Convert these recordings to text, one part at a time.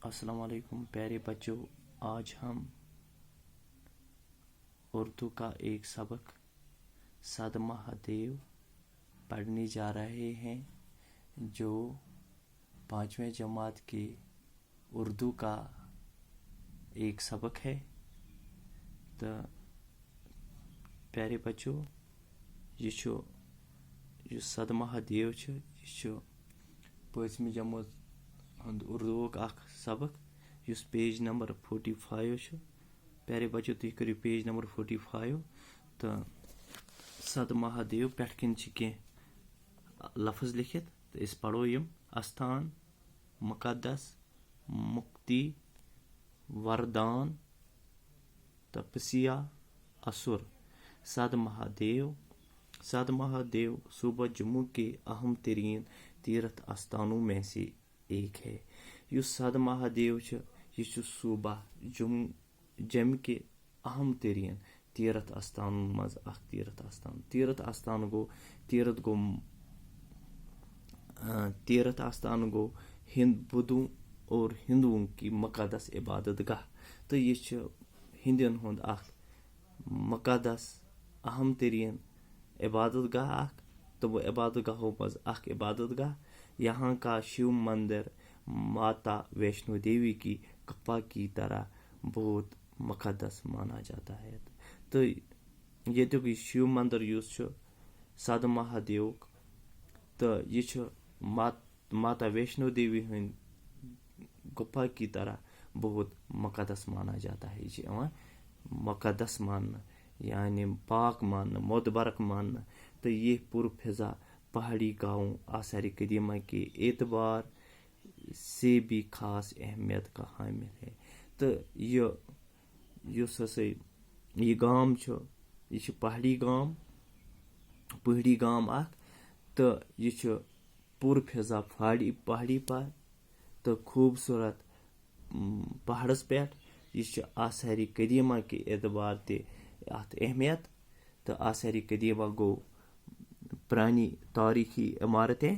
अस्सलाम वालेकुम प्यारे बच्चों। आज हम उर्दू का एक सबक सद महादेव पढ़ने जा रहे हैं, जो 5वीं जमात के उर्दू का एक सबक है। तो प्यारे बच्चों, यह सद महादेव यह 5वीं जमात उर्दू का सबक युस पेज नंबर 45 प्यारे बच्चों, तुम करो पेज नंबर 45। तो सद महादेव पे कन लफ्ज लिखित, तो इस पढ़ो यम आस्थान, मुकद्दस, मुक्ति, वरदान, तपस्या, असुर। सद महादेव सूबा जम्मू के अहम तरीन तीर्थ स्थानों में से एक है। युस सद महादेव यह सूबा जम्मू के अहम तरीन तीर्थ स्थानों मज तीर्थ स्थान गो बुद्धों और हिंदुओं की मुकद्दस इबादत गाह। तो यह हिंदन हुंद मुकद्दस अहम तरीन इबादत गाह। तो वो इबादत गाहों मज इबादत गाह। यहाँ का शिव मंदिर माता वैष्णो देवी की गुफा की तरह बहुत मुकद्दस माना जाता है। तो ये शिव मंदिर युस सद महादेव, तो यह माता वैष्णो देवी हंद गुफा की तरह बहुत मुकद्दस माना जाता है। यह मुकद्दस मानना यानी पाक मानना, मोतबरक मानना। तो ये पूर्व फिजा पहाड़ी गांवों आसार कदीमा के एतबार से भी खास अहमियत का हामिल है। तो यह गांव यह पहाड़ी गांव तो यह पूर्व फिजा पहाड़ी पर तो खूबसूरत पहाड़स पे यह आसार कदीमा के एतबार ते अहमियत। तो आसार कदीमा गो पुरानी तारीखी इमारतें।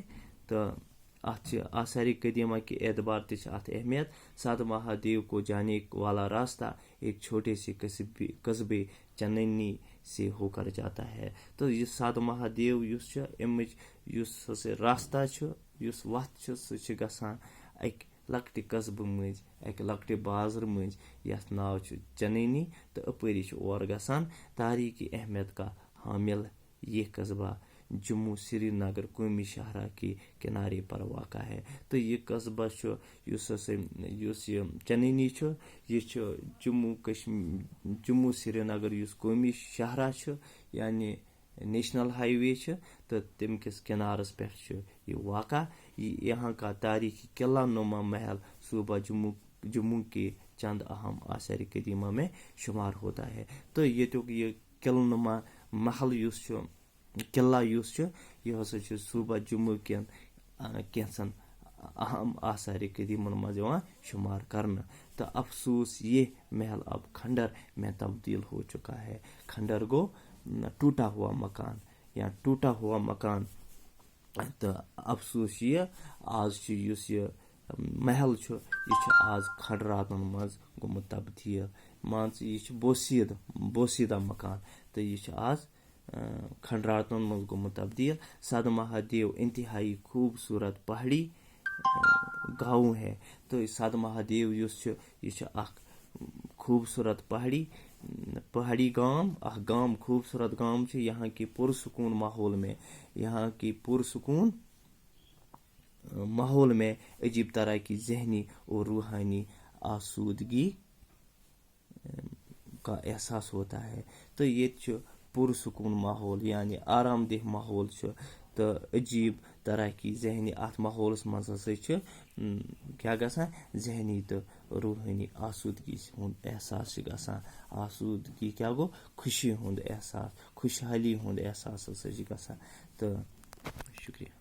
तो आसार कदीमा के एतबार ते अहमियत। सद महादेव को जाने वाला रास्ता एक छोटे से कस्बे चननी से होकर जाता है। तो यह सद महादेव युस रास्ता युस वत सह गसान अक लकटे कस्बे मज अक लकटे बाजार मज यथ नाव चननी। तो अपरी और गसान। तारीखी अहमियत का हामिल ये कस्बा जम्मू श्रीनगर कौमी शहरा के किनारे पर वाक़ा है। तो ये कस्बा युस चननी यह जम्मू श्रीनगर युस कौमी शहरा यानी नेशनल हाईवे तो तम किस किनारस पे यह वाक़ा। यहाँ का तारीखी किला नुमा महल सूबा जम्मू के चंद अहम आसार कदीमा में शुमार होता है। तो ये किला नुमा महल किला यह सूबा जम्मू के कैंसन अहम आसार कदीमन मज शुमार करना। तो अफसोस ये महल अब खंडर में तब्दील हो चुका है। खंडर गो टूटा हुआ मकान या टूटा हुआ मकान। तो अफसोस ये आज यह महल यह आज खंडरातन मज गोमुत तब्दील मान यह बोसीदा मकान। तो यह आज खंडरातन मज गोमुत तब्दील। सद महादेव इंतहाई खूबसूरत पहाड़ी गाँव है। तो सद महादेव यह खूबसूरत पहाड़ी गांव खूबसूरत गांव यहाँ के पुरसकून माहौल में अजीब तरह की जहनी और रूहानी आसूदगी का एहसास होता है। तो ये पुरसकून माहौल यानी आरामदेह माहौल तो अजीब तरह की जहनी अत माहौलस मज क्या गसान जहनी तो रूहानी आसूदगी हुंद एहसास गसान। आसूदगी क्या गो खुशी हुंद एहसास, खुशहाली हुंद एहसास गसान। तो शुक्रिया।